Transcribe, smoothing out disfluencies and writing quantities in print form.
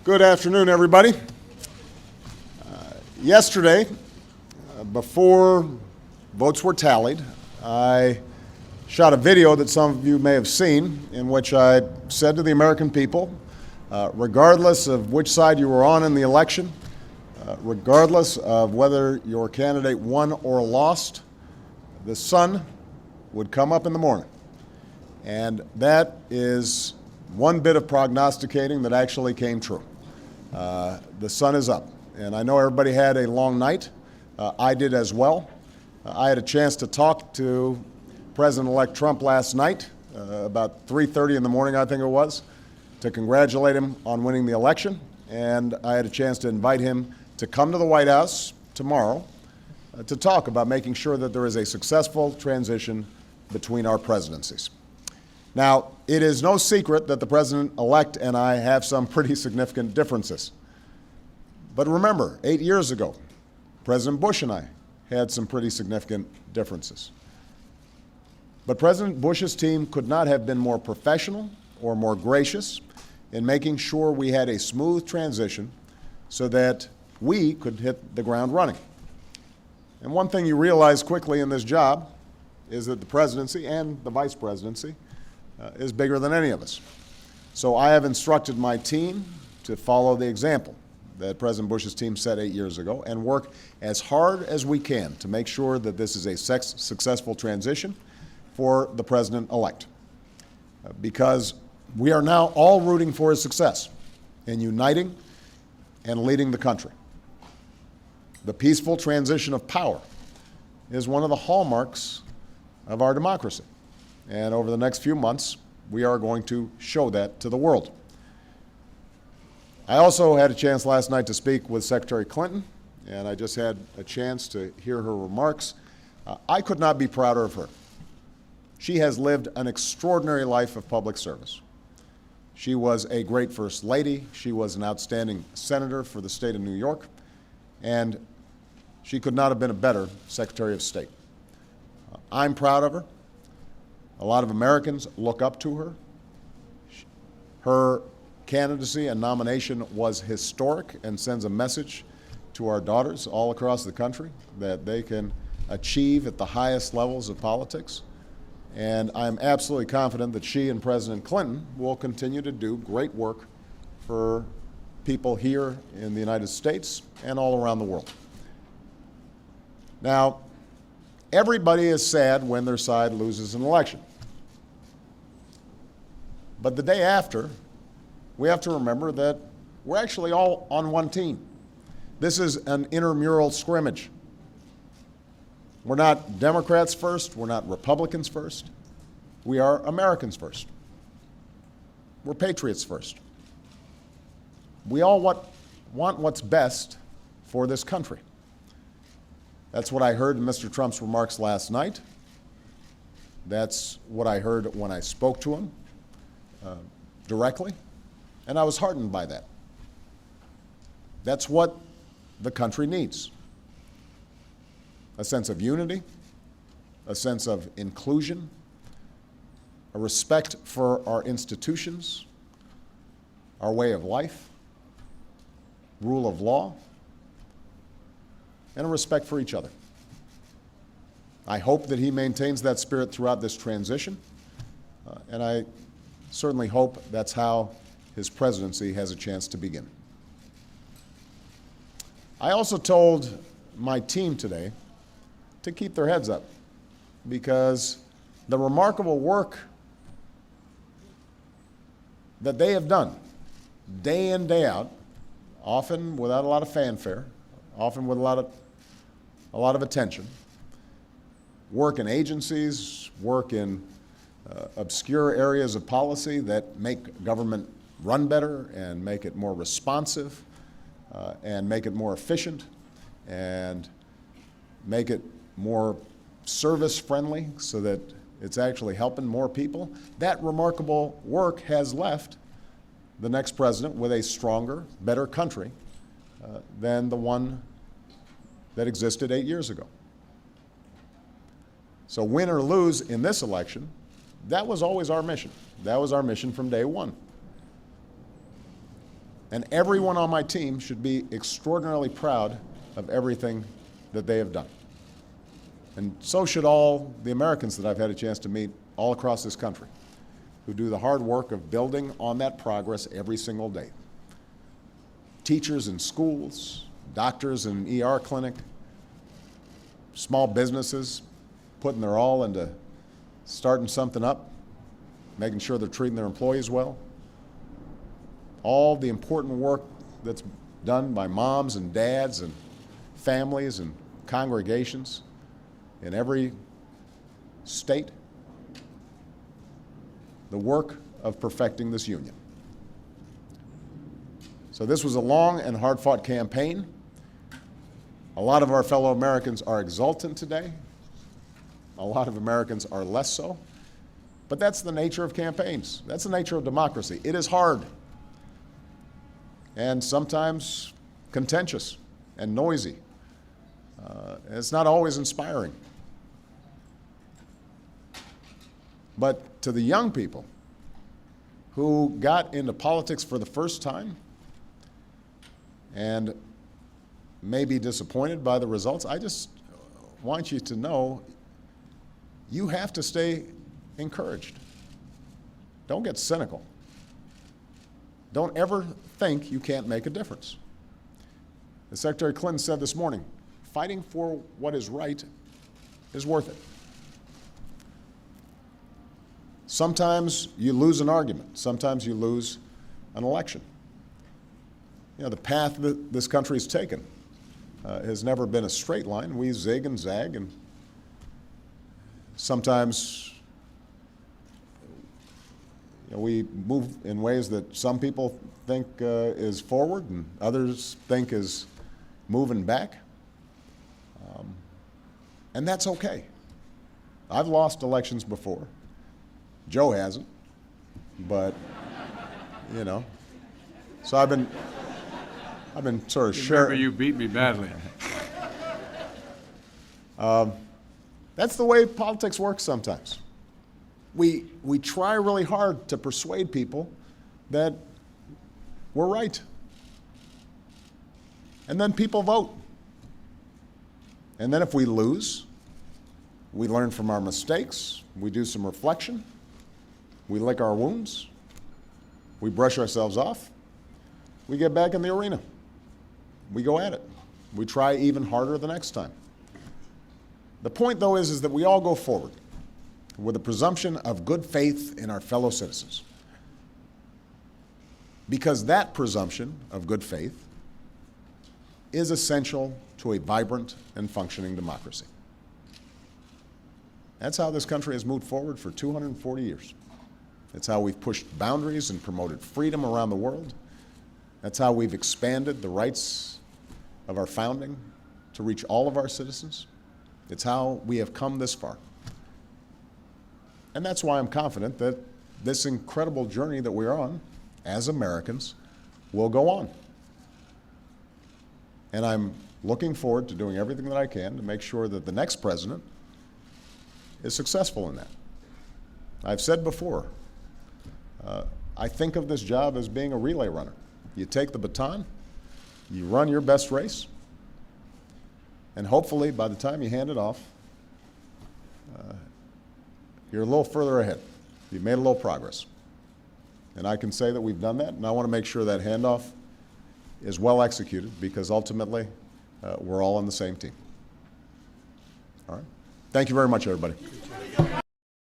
Good afternoon, everybody. Yesterday, before votes were tallied, I shot a video that some of you may have seen in which I said to the American people, regardless of which side you were on in the election, regardless of whether your candidate won or lost, the sun would come up in the morning. And that is one bit of prognosticating that actually came true. The sun is up. And I know everybody had a long night. I did as well. I had a chance to talk to President-elect Trump last night, about 3:30 in the morning, I think it was, to congratulate him on winning the election. And I had a chance to invite him to come to the White House tomorrow to talk about making sure that there is a successful transition between our presidencies. Now, it is no secret that the President-elect and I have some pretty significant differences. But remember, 8 years ago, President Bush and I had some pretty significant differences. But President Bush's team could not have been more professional or more gracious in making sure we had a smooth transition so that we could hit the ground running. And one thing you realize quickly in this job is that the presidency and the vice presidency is bigger than any of us. So I have instructed my team to follow the example that President Bush's team set 8 years ago and work as hard as we can to make sure that this is a successful transition for the President-elect. Because we are now all rooting for his success in uniting and leading the country. The peaceful transition of power is one of the hallmarks of our democracy. And over the next few months, we are going to show that to the world. I also had a chance last night to speak with Secretary Clinton, and I just had a chance to hear her remarks. I could not be prouder of her. She has lived an extraordinary life of public service. She was a great First Lady. She was an outstanding senator for the state of New York, and she could not have been a better Secretary of State. I'm proud of her. A lot of Americans look up to her. Her candidacy and nomination was historic and sends a message to our daughters all across the country that they can achieve at the highest levels of politics. And I'm absolutely confident that she and President Clinton will continue to do great work for people here in the United States and all around the world. Now, everybody is sad when their side loses an election. But the day after, we have to remember that we're actually all on one team. This is an intramural scrimmage. We're not Democrats first, we're not Republicans first. We are Americans first. We're patriots first. We all want what's best for this country. That's what I heard in Mr. Trump's remarks last night. That's what I heard when I spoke to him directly, and I was heartened by that. That's what the country needs. A sense of unity, a sense of inclusion, a respect for our institutions, our way of life, rule of law, and a respect for each other. I hope that he maintains that spirit throughout this transition, and I certainly hope that's how his presidency has a chance to begin. I also told my team today to keep their heads up because the remarkable work that they have done day in, day out, often without a lot of fanfare, often with a lot of attention, work in agencies, work in obscure areas of policy that make government run better and make it more responsive and make it more efficient and make it more service-friendly so that it's actually helping more people. That remarkable work has left the next president with a stronger, better country than the one that existed 8 years ago. So win or lose in this election, that was always our mission. That was our mission from day one. And everyone on my team should be extraordinarily proud of everything that they have done. And so should all the Americans that I've had a chance to meet all across this country, who do the hard work of building on that progress every single day. Teachers in schools, doctors in an ER clinic, small businesses putting their all into starting something up, making sure they're treating their employees well. All the important work that's done by moms and dads and families and congregations in every state. The work of perfecting this union. So this was a long and hard-fought campaign. A lot of our fellow Americans are exultant today. A lot of Americans are less so. But that's the nature of campaigns. That's the nature of democracy. It is hard and sometimes contentious and noisy. It's not always inspiring. But to the young people who got into politics for the first time and may be disappointed by the results, I just want you to know you have to stay encouraged. Don't get cynical. Don't ever think you can't make a difference. As Secretary Clinton said this morning, fighting for what is right is worth it. Sometimes you lose an argument. Sometimes you lose an election. You know, the path that this country has taken has never been a straight line. We zig and zag, and sometimes we move in ways that some people think is forward and others think is moving back. And that's okay. I've lost elections before. Joe hasn't, but you know. So I've been sort of sharing. Remember, you beat me badly. That's the way politics works sometimes. We try really hard to persuade people that we're right. And then people vote. And then if we lose, we learn from our mistakes, we do some reflection, we lick our wounds, we brush ourselves off, we get back in the arena. We go at it. We try even harder the next time. The point, though, is that we all go forward with a presumption of good faith in our fellow citizens. Because that presumption of good faith is essential to a vibrant and functioning democracy. That's how this country has moved forward for 240 years. That's how we've pushed boundaries and promoted freedom around the world. That's how we've expanded the rights of our founding to reach all of our citizens. It's how we have come this far. And that's why I'm confident that this incredible journey that we're on as Americans will go on. And I'm looking forward to doing everything that I can to make sure that the next president is successful in that. I've said before, I think of this job as being a relay runner. You take the baton, you run your best race, and hopefully by the time you hand it off, you're a little further ahead. You've made a little progress. And I can say that we've done that, and I want to make sure that handoff is well executed because ultimately we're all on the same team. All right? Thank you very much, everybody.